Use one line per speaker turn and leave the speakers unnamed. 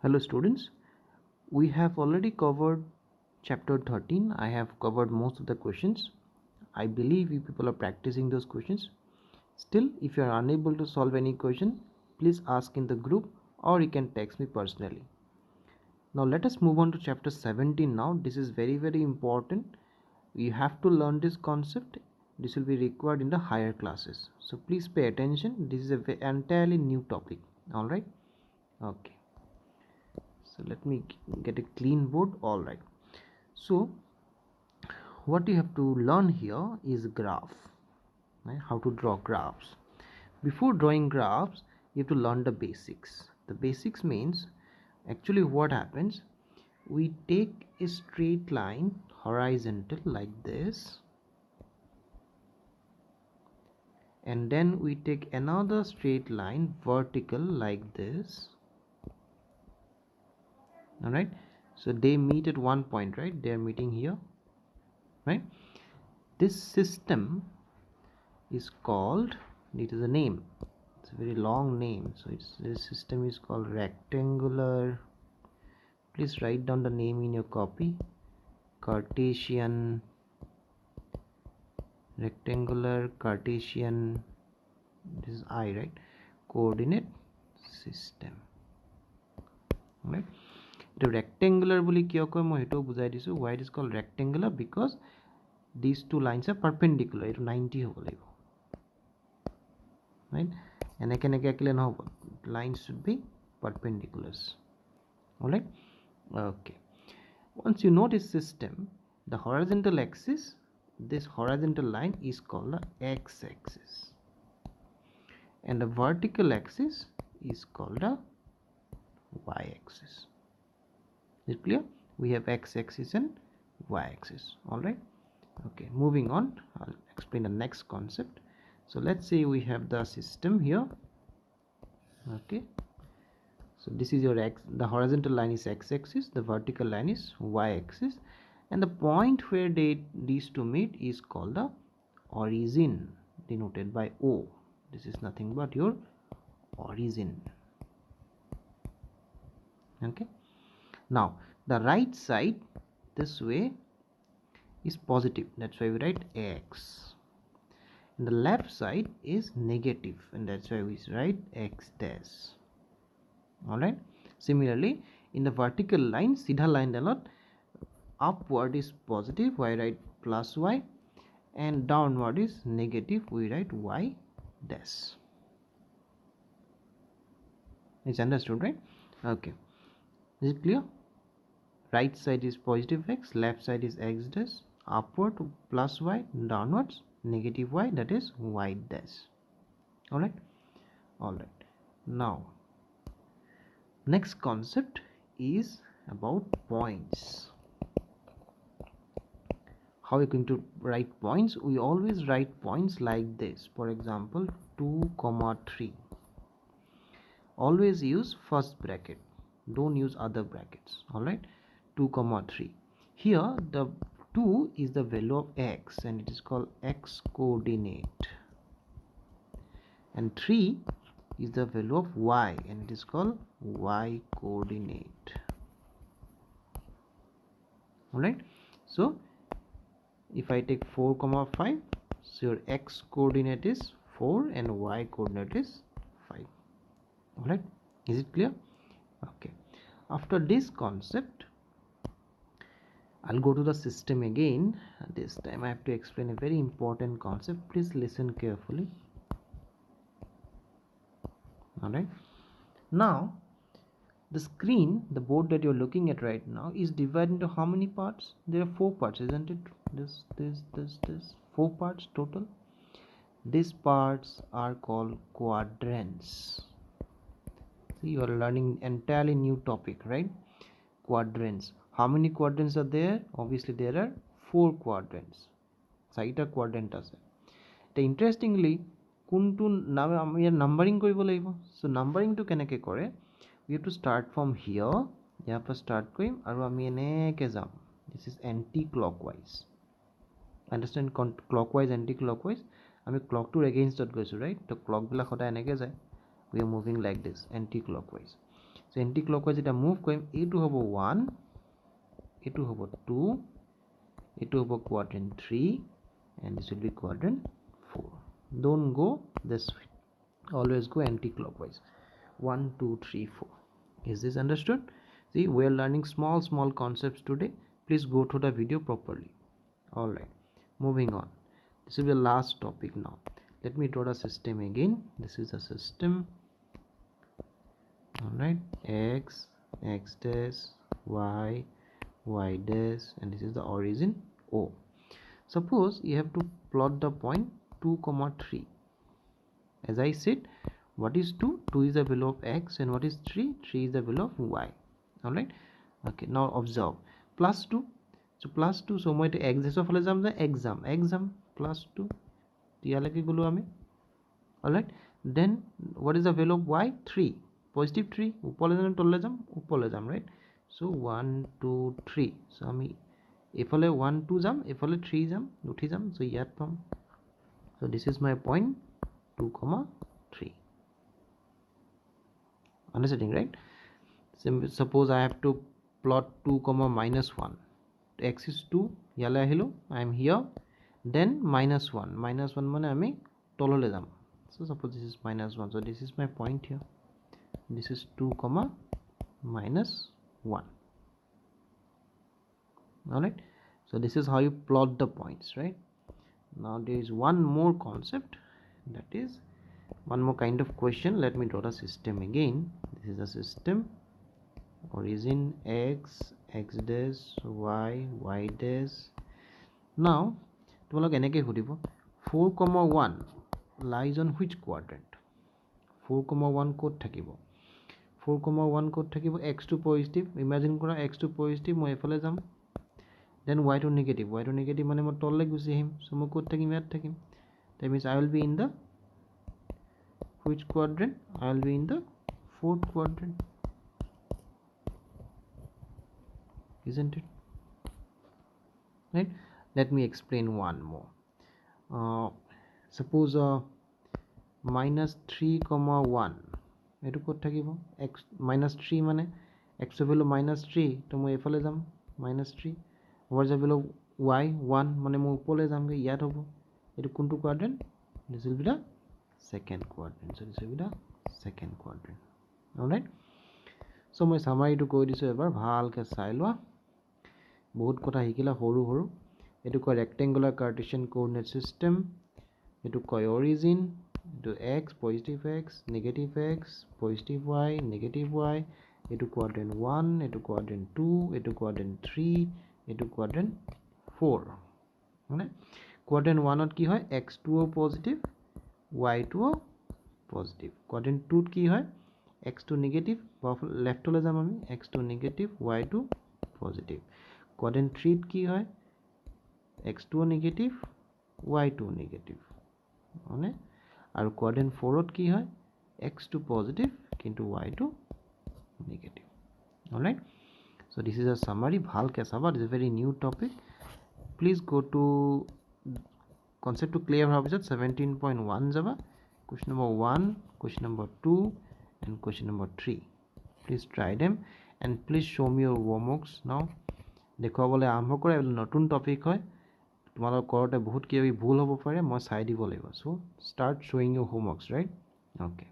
Hello students, we have already covered chapter 13. I have covered most of the questions. I believe you people are practicing those questions. Still, if you are unable to solve any question, please ask in the group or you can text me personally. Now let us move on to chapter 17 now. This is very important. You have to learn this concept. This will be required in the higher classes. So please pay attention. This is an entirely new topic. Alright? Okay. So let me get a clean board. All right, so what you have to learn here is graph, right? How to draw graphs. Before drawing graphs, you have to learn the basics. The basics means actually what happens, we take a straight line horizontal like this, and then we take another straight line vertical like this. All right, so they meet at one point, right? They are meeting here, right? This system is called, it is a name, it's a very long name, so this system is called rectangular. Please write down the name in your copy. Cartesian, rectangular Cartesian, this is I, right? Coordinate system, right? The rectangular বুলি কিয় কয় মই হেটো বুজাই দিছো. Why it is called rectangular? Because these two lines are perpendicular. It 90 হ'ব লাগিব, right? এনেকে এনেকে আঁকিলে নহ'ব, lines should be perpendiculars. All right, okay. Once you know this system, the horizontal axis, this horizontal line is called the x-axis, and the vertical axis is called the y-axis. Is it clear? We have x-axis and y-axis. All right, okay, moving on, I'll explain the next concept. So let's say we have the system here. Okay, so this is your x, the horizontal line is x-axis, the vertical line is y-axis, and the point where these two meet is called the origin, denoted by O. This is nothing but your origin. Okay, now the right side this way is positive, that's why we write x, and the left side is negative, and that's why we write x dash. All right, similarly in the vertical line, sidha line dalot, upward is positive, I write plus y, and downward is negative, we write y dash. It's understood, right? Okay, is it clear? Right side is positive x, left side is x dash, upward plus y, downwards negative y, that is y dash. All right, all right. Now next concept is about points. How are you going to write points? We always write points like this. For example, 2,3. Always use first bracket, don't use other brackets. All right, 2,3. Here the 2 is the value of x, and it is called x coordinate, and 3 is the value of y, and it is called y coordinate. All right, so if I take 4,5, so your x coordinate is 4 and y coordinate is 5. All right, is it clear? Okay, after this concept I'll go to the system again. This time I have to explain a very important concept. Please listen carefully. All right, now the screen, the board that you're looking at right now, is divided into how many parts? There are 4 parts, isn't it? This 4 parts total. These parts are called quadrants. See, you are learning entirely new topic, right? Quadrants. How many quadrants are there? Obviously there are 4 quadrants. Saita quadrant ase. Interestingly, kuntu numbering koribo lagibo. So numbering to keneke kore? We have to start from here. यहाँ पर start करिम और आमी এনেকে যাম. This is anti-clockwise. Understand? Clockwise, anti-clockwise. आमी clock to against dot গৈছো, right? तो clock बिला खदा এনেके যায়. We are moving like this, anti-clockwise. So anti-clockwise এটা move কৰিম, এইটো হ'ব 1, এইটো হ'ব 2, এইটো হ'ব quadrant 3, and this will be quadrant 4. Don't go this way, always go anti-clockwise. 1 2 3 4. Is this understood? See, we are learning small concepts today. Please go through the video properly. All right, moving on. This is the last topic now. Let me draw the system again. This is a system. All right, x dash, y dash, and this is the origin O. Suppose you have to plot the point 2, 3. As I said, what is 2? 2 is the value of x, and what is 3? 3 is the value of y. All right, okay, now observe. Plus 2, so plus 2, so মই x dash ফলে যাম, exam plus 2 ইয়ালৈকে গলো আমি. All right, then what is the value of y? 3, positive 3. উপলে যাম তললে যাম, উপলে যাম, right? So 1 2 3. so আমি এফালে 1 2 যাম, এফালে 3 যাম, উঠি যাম, so ইয়াত পাম. So this is my point 2, 3. Understanding, right? Suppose I have to plot 2, minus 1. X is 2, yale ahilo, I am here. Then minus 1 mane ami tolole jam. So suppose this is minus 1, so this is my point here. This is 2, minus 1. All right, so this is how you plot the points, right? Now there is one more concept, that is one more kind of question. Let me draw the system again. This is a system. Origin x dash, y dash. Now তোমালোক এনেকৈ সুধিব 4, 1 lies on which quadrant? 4, 1 ক'ত থাকিব? 4, 1 ক'ত থাকিব? x2 positive, imagine কৰা x2 positive, মই এফালে যাম, দেন y2 নেগেটিভ, মানে মই তললৈ গুচি আহিম, চ' মই ক'ত থাকিম? ইয়াত থাকিম. That means I will be in the which quadrant? I will be in the 4th quadrant, isn't it? Right, let me explain one more. Suppose minus 3, 1 এটো ক'ত থাকিব? x minus 3 মানে x value minus 3, তো মই এফালে যাম, minus 3. what is the value of y? 1, মানে মই উপৰলৈ যামগে, ইয়াত হ'ব. এটো কোনটো quadrant? This will be the second quadrant. So this will be the second quadrant. All right, so মই সামাৰিটো কৈ দিছো, এবাৰ ভালকে চাই লোৱা, বহুত কথা শিকিলা সৰু সৰু. এটো কয় rectangular cartesian coordinate system, এটো কয় origin, এটো x positive x, negative x, positive y, negative y, এটো quadrant 1, এটো quadrant 2, এটো quadrant 3, এটো quadrant 4. মানে quadrant 1 ত কি হয়? x2 ও পজিটিভ, y2 ও পজিটিভ. quadrant 2 ত কি হয়? x2 নেগেটিভ, লেফটলৈ যাম আমি, x2 negative, y2 positive. quadrant 3 ত কি হয়? x2 নেগেটিভ, y2 নেগেটিভ, মানে আৰু quadrant 4 ত কি হয়? x2 পজিটিভ কিন্তু y2 negative. Alright, so this is a summary. ভালকে চাবা, this is a very new topic. Please go to concept to clear হোৱাৰ পিছত 17.1 যাবা, question number 1, question number 2 and question number 3. Please try them and please show me your homeworks now. দেখুৱাবলৈ আৰম্ভ কৰা, এইবিলাক নতুন টপিক হয়, তোমালোকৰ কৰোঁতে বহুত কিবা ভুল হ'ব পাৰে, মই চাই দিব লাগিব. So start showing your homeworks, right? Okay.